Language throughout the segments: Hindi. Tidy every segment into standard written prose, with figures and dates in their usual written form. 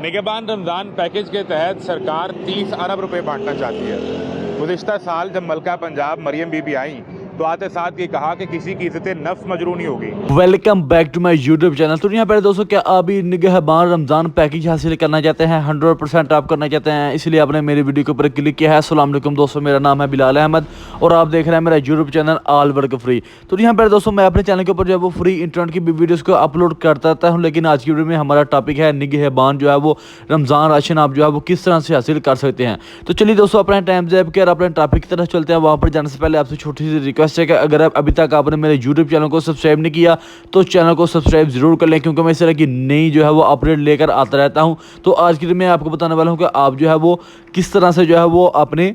निगहबान रमज़ान पैकेज के तहत सरकार 30 अरब रुपए बांटना चाहती है। गुज़िश्ता साल जब मलका पंजाब मरियम बीबी आई तो आते साथ ये कहा कि किसी की इज्जत नफ्स मजरू नहीं होगी। Welcome back to my YouTube channel. तो यहाँ पर दोस्तों, क्या आप भी निगहबान रमज़ान पैकेज हासिल करना चाहते हैं? 100% आप करना चाहते हैं, इसलिए आपने मेरी वीडियो के ऊपर क्लिक किया है। अस्सलाम वालेकुम दोस्तों, मेरा नाम है बिलाल अहमद और आप देख रहे हैं मेरा YouTube channel all work free. तो यहाँ पर दोस्तों, मैं अपने चैनल के ऊपर जो है वो फ्री इंटरनेट की वीडियोज़ को अपलोड करता रहता हूँ, लेकिन आज की वीडियो में हमारा टॉपिक है निगहबान जो है वो रमज़ान राशन आप जो है वो किस तरह से हासिल कर सकते हैं। तो चलिए दोस्तों, अपने टाइम जैब के और अपने टॉपिक की तरफ चलते हैं। वहाँ पर जाने से पहले आपसे छोटी सी रिक्वेस्ट है कि अगर आप अभी तक आपने मेरे यूट्यूब चैनल को सब्सक्राइब नहीं किया तो चैनल को सब्सक्राइब जरूर कर लें, क्योंकि मैं इस तरह की नई जो है वो अपडेट लेकर आता रहता हूं। तो आज की वीडियो में आपको बताने वाला हूं कि आप जो है वो किस तरह से जो है वो अपने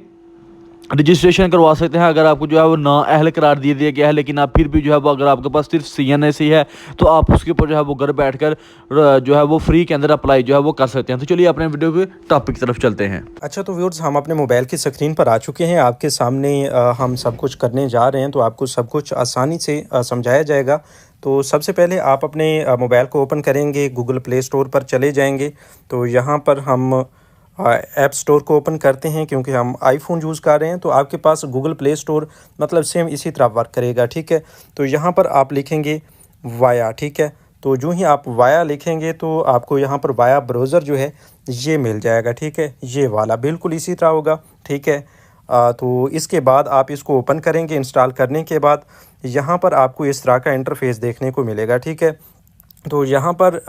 रजिस्ट्रेशन करवा सकते हैं। अगर आपको जो है वो ना अहल करार दिया गया है, लेकिन आप फिर भी जो है वो अगर आपके पास सिर्फ CNSE है तो आप उसके ऊपर जो है वो घर बैठकर जो है वो फ्री के अंदर अप्लाई जो है वो कर सकते हैं। तो चलिए अपने वीडियो के टॉपिक की तरफ चलते हैं। अच्छा, तो व्यूअर्स, हम अपने मोबाइल की स्क्रीन पर आ चुके हैं। आपके सामने हम सब कुछ करने जा रहे हैं, तो आपको सब कुछ आसानी से समझाया जाएगा। तो सबसे पहले आप अपने मोबाइल को ओपन करेंगे, गूगल प्ले स्टोर पर चले जाएंगे। तो यहाँ पर हम ऐप स्टोर को ओपन करते हैं, क्योंकि हम आईफोन यूज़ कर रहे हैं। तो आपके पास गूगल प्ले स्टोर मतलब सेम इसी तरह वर्क करेगा, ठीक है। तो यहाँ पर आप लिखेंगे वाया, ठीक है। तो जो ही आप वाया लिखेंगे तो आपको यहाँ पर वाया ब्राउज़र जो है ये मिल जाएगा, ठीक है। ये वाला बिल्कुल इसी तरह होगा, ठीक है। तो इसके बाद आप इसको ओपन करेंगे। इंस्टॉल करने के बाद यहाँ पर आपको इस तरह का इंटरफेस देखने को मिलेगा, ठीक है। तो यहाँ पर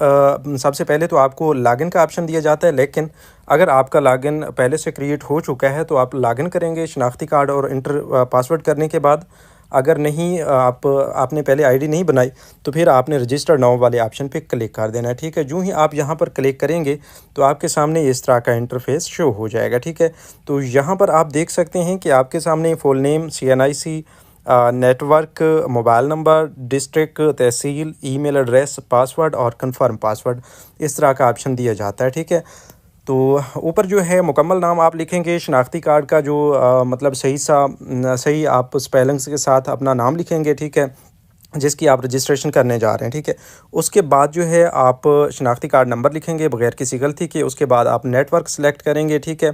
सबसे पहले तो आपको लॉगिन का ऑप्शन दिया जाता है, लेकिन अगर आपका लॉगिन पहले से क्रिएट हो चुका है तो आप लॉगिन करेंगे शनाख्ती कार्ड और इंटर पासवर्ड करने के बाद। अगर नहीं आपने पहले आईडी नहीं बनाई तो फिर आपने रजिस्टर नाउ वाले ऑप्शन पे क्लिक कर देना है, ठीक है। जो ही आप यहाँ पर क्लिक करेंगे तो आपके सामने इस तरह का इंटरफेस शो हो जाएगा, ठीक है। तो यहाँ पर आप देख सकते हैं कि आपके सामने full name, CNIC, network, mobile number, district, तहसील, ईमेल एड्रेस, पासवर्ड और कंफर्म पासवर्ड इस तरह का ऑप्शन दिया जाता है, ठीक है। तो ऊपर जो है मुकम्मल नाम आप लिखेंगे, शनाख्ती कार्ड का जो मतलब सही आप स्पेलिंग्स के साथ अपना नाम लिखेंगे, ठीक है, जिसकी आप रजिस्ट्रेशन करने जा रहे हैं, ठीक है। उसके बाद जो है आप शनाख्ती कार्ड नंबर लिखेंगे बगैर किसी गलती के। उसके बाद आप नेटवर्क सेलेक्ट करेंगे, ठीक है।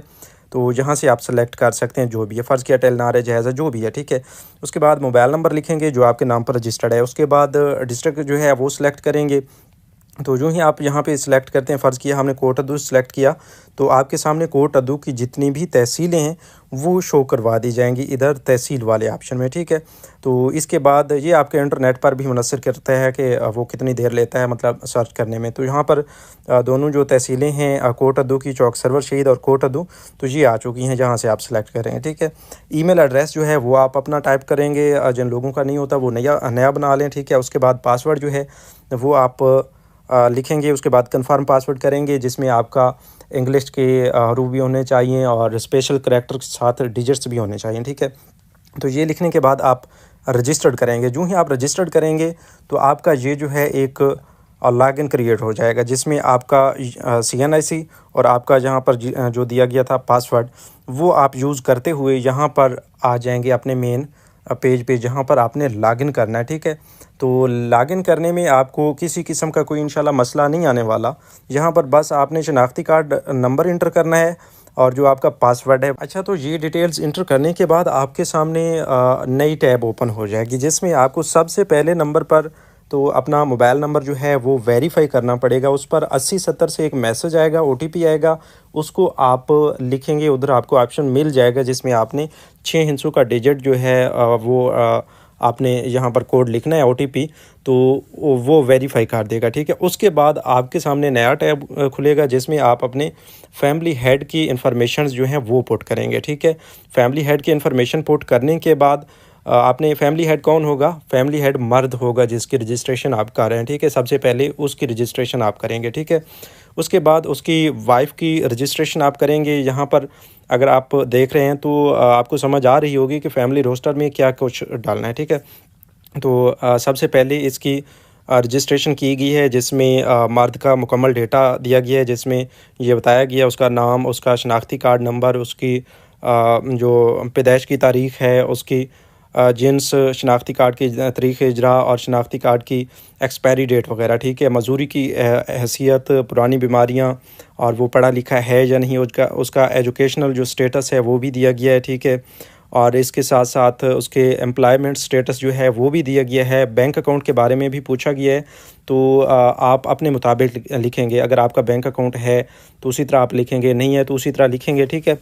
तो यहाँ से आप सेलेक्ट कर सकते हैं जो भी है, फ़र्ज़ किया टेलनार है, जहाज़ है, जो भी है, ठीक है। उसके बाद मोबाइल नंबर लिखेंगे जो आपके नाम पर रजिस्टर्ड है। उसके बाद डिस्ट्रिक्ट जो है वो सिलेक्ट करेंगे। तो जो ही आप यहाँ पे सिलेक्ट करते हैं, फ़र्ज़ किया हमने कोट अद्दू सेलेक्ट किया, तो आपके सामने कोट अद्दू की जितनी भी तहसीलें हैं वो शो करवा दी जाएंगी इधर तहसील वाले ऑप्शन में, ठीक है। तो इसके बाद ये आपके इंटरनेट पर भी मुनसर करता है कि वो कितनी देर लेता है मतलब सर्च करने में। तो यहाँ पर दोनों जो तहसीलें हैं, कोट अद्दू की चौक सरवर शहीद और कोट अद्दू, तो ये आ चुकी हैं जहाँ से आप सेलेक्ट करेंगे, ठीक है। ईमेल एड्रेस जो है वो आप अपना टाइप करेंगे, जिन लोगों का नहीं होता वो नया बना लें, ठीक है। उसके बाद पासवर्ड जो है वो आप लिखेंगे। उसके बाद कंफर्म पासवर्ड करेंगे, जिसमें आपका इंग्लिश के हरूफ भी होने चाहिए और स्पेशल करैक्टर के साथ डिजिट्स भी होने चाहिए, ठीक है। तो ये लिखने के बाद आप रजिस्टर्ड करेंगे। जो ही आप रजिस्टर्ड करेंगे तो आपका ये जो है एक लॉगिन क्रिएट हो जाएगा, जिसमें आपका CNIC और आपका जहाँ पर जो दिया गया था पासवर्ड वो आप यूज़ करते हुए यहाँ पर आ जाएंगे अपने मेन पेज पे जहाँ पर आपने लॉगिन करना है, ठीक है। तो लॉगिन करने में आपको किसी किस्म का कोई इंशाल्लाह मसला नहीं आने वाला। यहाँ पर बस आपने शनाख्ती कार्ड नंबर इंटर करना है और जो आपका पासवर्ड है। अच्छा, तो ये डिटेल्स इंटर करने के बाद आपके सामने नई टैब ओपन हो जाएगी, जिसमें आपको सबसे पहले नंबर पर तो अपना मोबाइल नंबर जो है वो वेरीफाई करना पड़ेगा। उस पर 8070 से एक मैसेज आएगा, OTP आएगा, उसको आप लिखेंगे। उधर आपको ऑप्शन मिल जाएगा जिसमें आपने 6 हिंसों का डिजिट जो है वो आपने यहाँ पर कोड लिखना है, OTP, तो वो वेरीफाई कर देगा, ठीक है। उसके बाद आपके सामने नया टैब खुलेगा जिसमें आप अपने फैमिली हेड की इंफॉर्मेशन जो हैं वो पुट करेंगे, ठीक है। फैमिली हेड की इंफॉर्मेशन पुट करने के बाद आपने फैमिली हेड कौन होगा? फैमिली हेड मर्द होगा जिसकी रजिस्ट्रेशन आप कर रहे हैं, ठीक है। सबसे पहले उसकी रजिस्ट्रेशन आप करेंगे, ठीक है। उसके बाद उसकी वाइफ की रजिस्ट्रेशन आप करेंगे। यहाँ पर अगर आप देख रहे हैं तो आपको समझ आ रही होगी कि फैमिली रोस्टर में क्या कुछ डालना है, ठीक है। तो सबसे पहले इसकी रजिस्ट्रेशन की गई है, जिसमें मर्द का मुकम्मल डेटा दिया गया है, जिसमें ये बताया गया उसका नाम, उसका शनाख्ती कार्ड नंबर, उसकी जो पैदाइश की तारीख़ है, उसकी जिन्स, शनाख्ती कार्ड की तारीख़ इजरा और शनाख्ती कार्ड की एक्सपायरी डेट वगैरह, ठीक है। मजदूरी की हैसियत, पुरानी बीमारियां और वो पढ़ा लिखा है या नहीं, उसका एजुकेशनल जो स्टेटस है वो भी दिया गया है, ठीक है। और इसके साथ साथ उसके एम्प्लॉयमेंट स्टेटस जो है वो भी दिया गया है। बैंक अकाउंट के बारे में भी पूछा गया है, तो आप अपने मुताबिक लिखेंगे। अगर आपका बैंक अकाउंट है तो उसी तरह आप लिखेंगे, नहीं है तो उसी तरह लिखेंगे, ठीक है।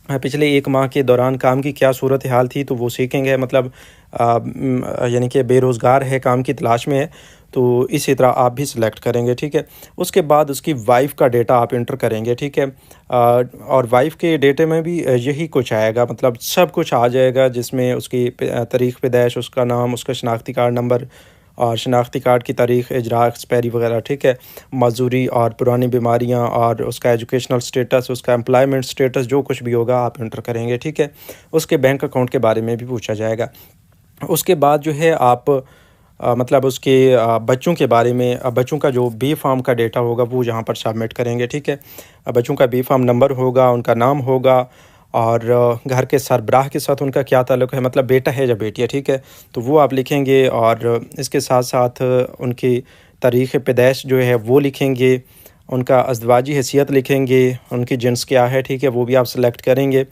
पिछले 1 माह के दौरान काम की क्या सूरत हाल थी तो वो सीखेंगे, मतलब यानी कि बेरोज़गार है, काम की तलाश में है, तो इसी तरह आप भी सिलेक्ट करेंगे, ठीक है। उसके बाद उसकी वाइफ़ का डेटा आप इंटर करेंगे, ठीक है। और वाइफ़ के डेटे में भी यही कुछ आएगा, मतलब सब कुछ आ जाएगा, जिसमें उसकी तारीख़ पैदाइश, उसका नाम, उसका शनाख्ती कार्ड नंबर और शनाख्ती कार्ड की तारीख़ इजरा, एक्सपायरी वगैरह, ठीक है। मजदूरी और पुरानी बीमारियां और उसका एजुकेशनल स्टेटस, उसका एम्प्लॉयमेंट स्टेटस, जो कुछ भी होगा आप इंटर करेंगे, ठीक है। उसके बैंक अकाउंट के बारे में भी पूछा जाएगा। उसके बाद जो है आप मतलब उसके बच्चों के बारे में, बच्चों का जो बी फार्म का डेटा होगा वो यहाँ पर सबमिट करेंगे, ठीक है। बच्चों का बी फार्म नंबर होगा, उनका नाम होगा और घर के सरबराह के साथ उनका क्या ताल्लुक़ है, मतलब बेटा है या बेटी है, ठीक है, तो वो आप लिखेंगे। और इसके साथ साथ उनकी तारीख़ पैदाइश जो है वो लिखेंगे, उनका अज़दवाजी हैसियत लिखेंगे, उनकी जिन्स क्या है, ठीक है, वो भी आप सेलेक्ट करेंगे।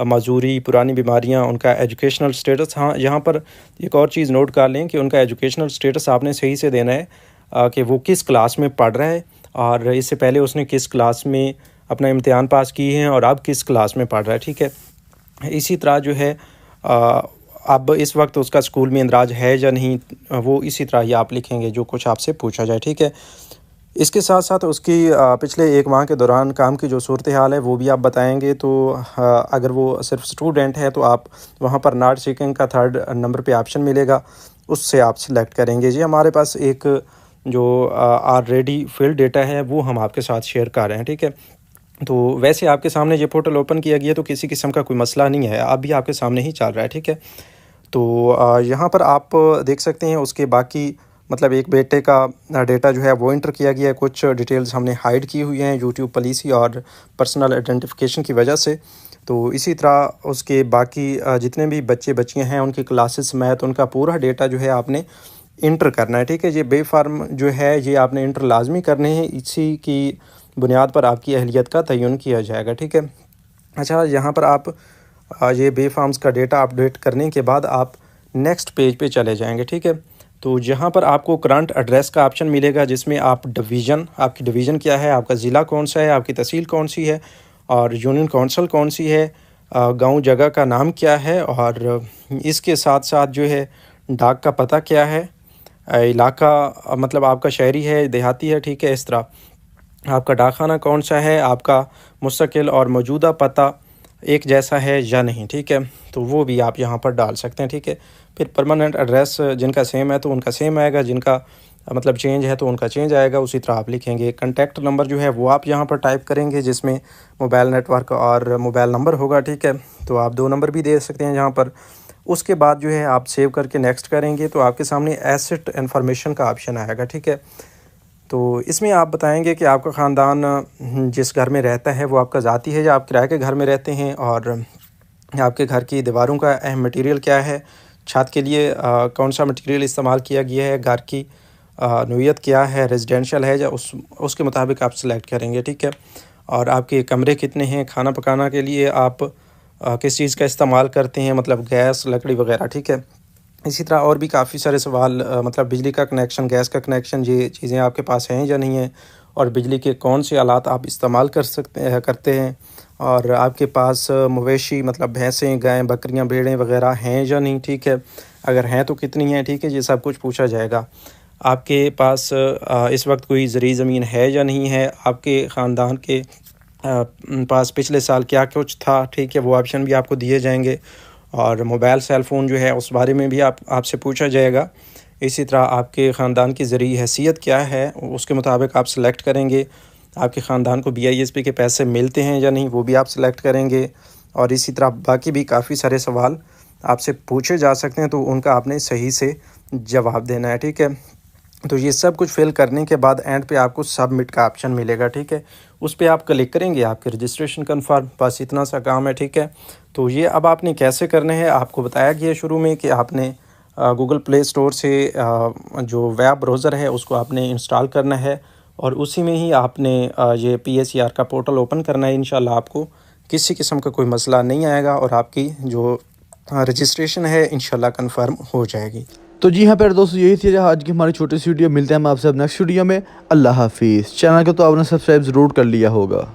मजदूरी, पुरानी बीमारियां, उनका एजुकेशनल स्टेटस। हाँ, यहाँ पर एक और चीज़ नोट कर लें कि उनका एजुकेशनल स्टेटस आपने सही से देना है कि वो किस क्लास में पढ़ रहा है और इससे पहले उसने किस क्लास में अपना इम्तिहान पास किए हैं और अब किस क्लास में पढ़ रहा है, ठीक है। इसी तरह जो है अब इस वक्त उसका स्कूल में इंदराज है या नहीं, वो इसी तरह ही आप लिखेंगे जो कुछ आपसे पूछा जाए, ठीक है। इसके साथ साथ उसकी पिछले 1 माह के दौरान काम की जो सूरत हाल है वो भी आप बताएंगे। तो अगर वो सिर्फ स्टूडेंट है तो आप वहाँ पर नॉट सीकिंग का 3rd नंबर पे ऑप्शन मिलेगा, उससे आप सिलेक्ट करेंगे। जी, हमारे पास एक जो ऑलरेडी फिल्ड डेटा है वो हम आपके साथ शेयर कर रहे हैं, ठीक है। तो वैसे आपके सामने ये पोर्टल ओपन किया गया तो किसी किस्म का कोई मसला नहीं है, अभी आपके सामने ही चल रहा है, ठीक है। तो यहाँ पर आप देख सकते हैं उसके बाकी, मतलब एक बेटे का डेटा जो है वो इंटर किया गया है। कुछ डिटेल्स हमने हाइड की हुई हैं यूट्यूब पॉलिसी और पर्सनल आइडेंटिफिकेशन की वजह से। तो इसी तरह उसके बाकी जितने भी बच्चे बच्चियां हैं उनकी क्लासेस मैथ, उनका पूरा डेटा जो है आपने इंटर करना है, ठीक है। ये बे फार्म जो है ये आपने इंटर लाजमी करने हैं, इसी की बुनियाद पर आपकी अहलियत का तयन किया जाएगा, ठीक है। अच्छा, यहाँ पर आप ये बे फार्म्स का डेटा अपडेट करने के बाद आप नेक्स्ट पेज पे चले जाएंगे, ठीक है। तो जहाँ पर आपको करंट एड्रेस का ऑप्शन मिलेगा, जिसमें आप डिवीज़न, आपकी डिवीज़न क्या है, आपका ज़िला कौन सा है, आपकी तहसील कौन सी है और यूनियन काउंसिल कौन सी है, गांव जगह का नाम क्या है और इसके साथ साथ जो है डाक का पता क्या है, इलाका मतलब आपका शहरी है, देहाती है, ठीक है। इस तरह आपका डाकखाना कौन सा है, आपका मुस्तकिल और मौजूदा पता एक जैसा है या नहीं, ठीक है। तो वो भी आप यहाँ पर डाल सकते हैं, ठीक है। फिर परमानेंट एड्रेस जिनका सेम है तो उनका सेम आएगा, जिनका मतलब चेंज है तो उनका चेंज आएगा, उसी तरह आप लिखेंगे। कॉन्टैक्ट नंबर जो है वो आप यहाँ पर टाइप करेंगे, जिसमें मोबाइल नेटवर्क और मोबाइल नंबर होगा, ठीक है। तो आप 2 नंबर भी दे सकते हैं यहाँ पर। उसके बाद जो है आप सेव करके नेक्स्ट करेंगे तो आपके सामने एसेट इन्फॉर्मेशन का ऑप्शन आएगा, ठीक है। तो इसमें आप बताएंगे कि आपका ख़ानदान जिस घर में रहता है वो आपका ज़ाती है या आप किराए के घर में रहते हैं, और आपके घर की दीवारों का अहम मटेरियल क्या है, छत के लिए कौन सा मटेरियल इस्तेमाल किया गया है, घर की नौइयत क्या है, रेजिडेंशियल है या उसके मुताबिक आप सेलेक्ट करेंगे, ठीक है। और आपके कमरे कितने हैं, खाना पकाना के लिए आप किस चीज़ का इस्तेमाल करते हैं, मतलब गैस, लकड़ी वगैरह, ठीक है। इसी तरह और भी काफ़ी सारे सवाल, मतलब बिजली का कनेक्शन, गैस का कनेक्शन, ये चीज़ें आपके पास हैं या नहीं हैं, और बिजली के कौन से आलात आप इस्तेमाल करते हैं, और आपके पास मवेशी मतलब भैंसें, गायें, बकरियां, भेड़ें वगैरह हैं या नहीं, ठीक है। अगर हैं तो कितनी हैं, ठीक है। ये सब कुछ पूछा जाएगा। आपके पास इस वक्त कोई ज़री ज़मीन है या नहीं है, आपके ख़ानदान के पास पिछले साल क्या कुछ था, ठीक है, वो ऑप्शन भी आपको दिए जाएंगे। और मोबाइल सेल फ़ोन जो है उस बारे में भी आपसे पूछा जाएगा। इसी तरह आपके ख़ानदान की ज़रूरी हैसियत क्या है, उसके मुताबिक आप सेलेक्ट करेंगे। आपके ख़ानदान को BISP के पैसे मिलते हैं या नहीं, वो भी आप सेलेक्ट करेंगे। और इसी तरह बाकी भी काफ़ी सारे सवाल आपसे पूछे जा सकते हैं, तो उनका आपने सही से जवाब देना है, ठीक है। तो ये सब कुछ फिल करने के बाद एंड पे आपको सबमिट का ऑप्शन मिलेगा, ठीक है। उस पर आप क्लिक करेंगे, आपके रजिस्ट्रेशन कन्फर्म, बस इतना सा काम है, ठीक है। तो ये अब आपने कैसे करने हैं आपको बताया गया शुरू में कि आपने गूगल प्ले स्टोर से जो वेब ब्राउज़र है उसको आपने इंस्टॉल करना है और उसी में ही आपने ये PSER का पोर्टल ओपन करना है। इंशाल्लाह आपको किसी किस्म का कोई मसला नहीं आएगा और आपकी जो रजिस्ट्रेशन है इंशाल्लाह कंफर्म हो जाएगी। तो जी हाँ प्यारे दोस्तों, यही थी आज की हमारी छोटी सी वीडियो। मिलते हैं हम आपसे अब नेक्स्ट वीडियो में। अल्लाह हाफिज़। चैनल को तो आपने सब्सक्राइब ज़रूर कर लिया होगा।